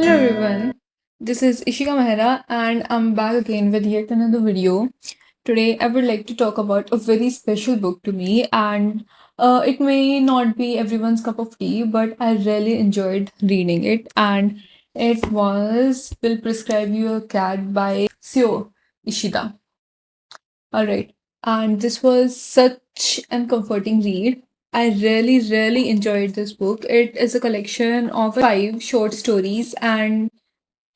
everyone, this is Ishika Mehra and I'm back again with yet another video. Today I would like to talk about a very special book to me and it may not be everyone's cup of tea, but I really enjoyed reading it and it was Will Prescribe You a Cat by Seo Ishida. Alright, and this was such an comforting read. I really enjoyed this book. It is a collection of five short stories and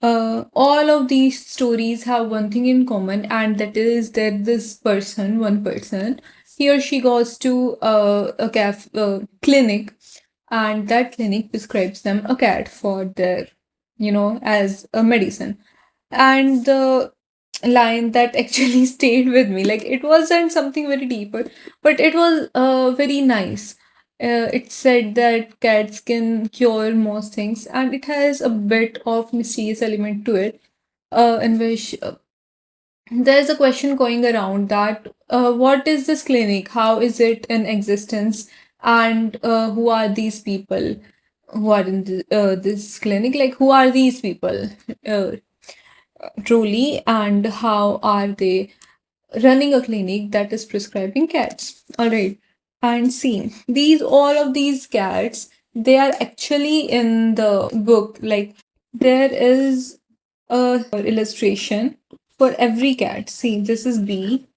all of these stories have one thing in common, and that is that one person, he or she goes to clinic, and that clinic prescribes them a cat for their, as a medicine. And the line that actually stayed with me, like it wasn't something very deeper, but it was very nice. It said that cats can cure most things, and it has a bit of mysterious element to it, in which there's a question going around that what is this clinic? How is it in existence? And who are these people who are in this clinic? Like, who are these people uh, truly, and how are they running a clinic that is prescribing cats? All right. And see, all of these cats, they are actually in the book. Like, there is a illustration for every cat. See, this is B.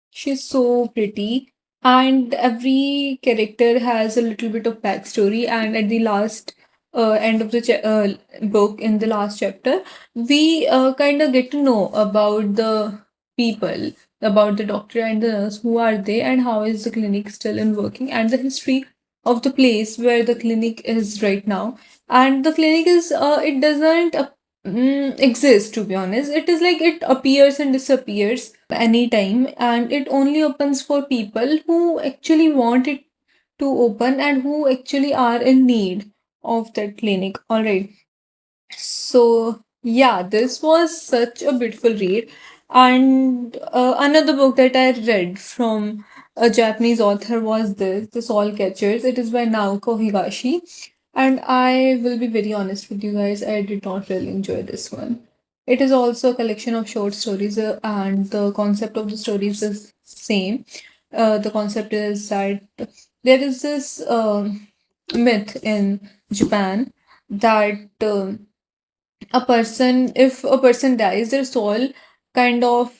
She's so pretty. And every character has a little bit of backstory. And at the last end of the book, in the last chapter, we kind of get to know about the people, about the doctor and the nurse, who are they, and how is the clinic still in working, and the history of the place where the clinic is right now. And the clinic is, it doesn't exist, to be honest. It is like it appears and disappears anytime, and it only opens for people who actually want it to open and who actually are in need of that clinic. All right. So, yeah, this was such a beautiful read. And another book that I read from a Japanese author was The Soul Catchers. It is by Naoko Higashi. And I will be very honest with you guys, I did not really enjoy this one. It is also a collection of short stories, and the concept of the stories is same. The concept is that there is this myth in Japan that if a person dies, their soul kind of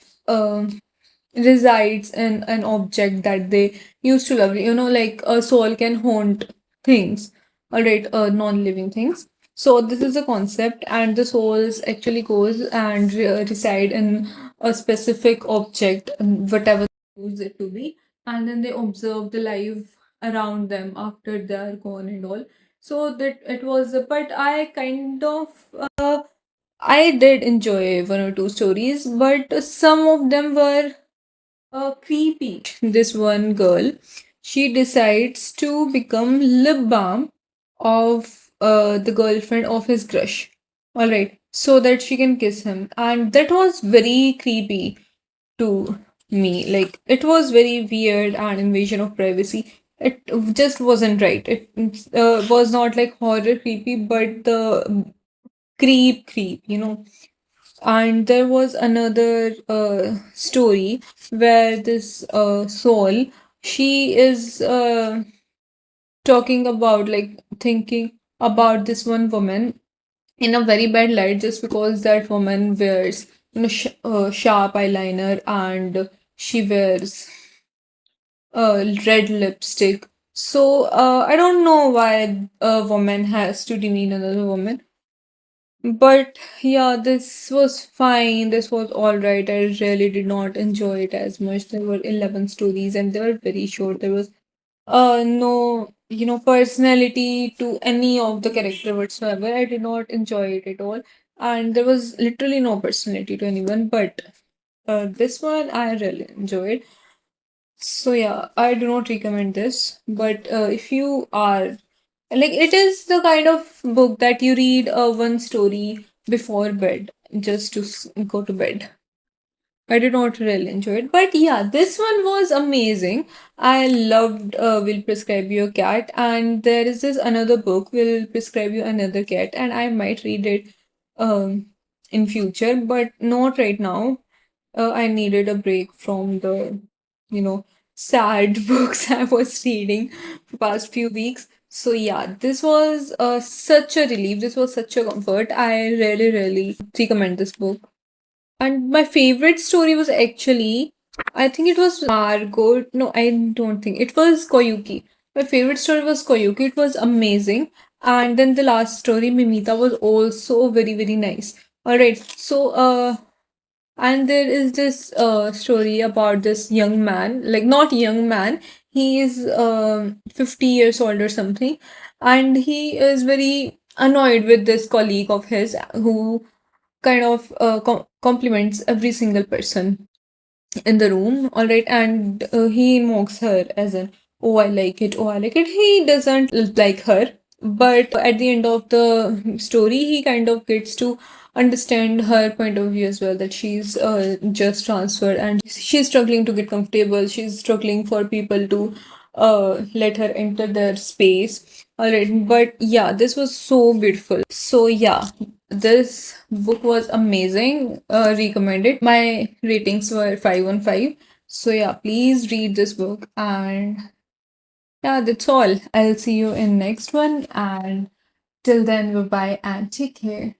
resides in an object that they used to love. Like a soul can haunt things, all right, non-living things. So this is a concept, and the souls actually goes and reside in a specific object, whatever they use it to be, and then they observe the life around them after they are gone and all. So that it was, but I kind of I did enjoy one or two stories, but some of them were creepy. This one girl, she decides to become lip balm of the girlfriend of his crush. All right, so that she can kiss him, and that was very creepy to me. Like, it was very weird and invasion of privacy. It just wasn't right. It was not like horror creepy, but the creep, And there was another story where this soul, she is talking about, like, thinking about this one woman in a very bad light, just because that woman wears, sharp eyeliner, and she wears red lipstick. So I don't know why a woman has to demean another woman. But yeah, this was fine. This was all right. I really did not enjoy it as much. There were 11 stories and they were very short. There was no, personality to any of the character whatsoever. I did not enjoy it at all. And there was literally no personality to anyone. But this one I really enjoyed. So yeah, I do not recommend this. But if you are like, it is the kind of book that you read one story before bed, just to go to bed. I did not really enjoy it. But yeah, this one was amazing. I loved Will Prescribe You a Cat. And there is this another book, Will Prescribe You Another Cat. And I might read it um, in future, but not right now. I needed a break from the, you know, sad books I was reading for past few weeks. So yeah, this was such a relief. This was such a comfort. I really, really recommend this book. And my favorite story was actually, I think it was Margot. No, I don't think it was Koyuki. My favorite story was Koyuki. It was amazing. And then the last story, Mimita, was also very, very nice. All right. So, and there is this story about this young man, like not young man, he is 50 years old or something, and he is very annoyed with this colleague of his who kind of compliments every single person in the room, all right, and he mocks her as in, oh, I like it, oh, I like it. He doesn't like her, but at the end of the story, he kind of gets to understand her point of view as well, that she's just transferred and she's struggling to get comfortable. She's struggling for people to let her enter their space. All right, but yeah, this was so beautiful. So yeah, this book was amazing. Recommended. My ratings were 5 on 5. So yeah, please read this book. And yeah, that's all. I'll see you in next one. And till then, bye bye and take care.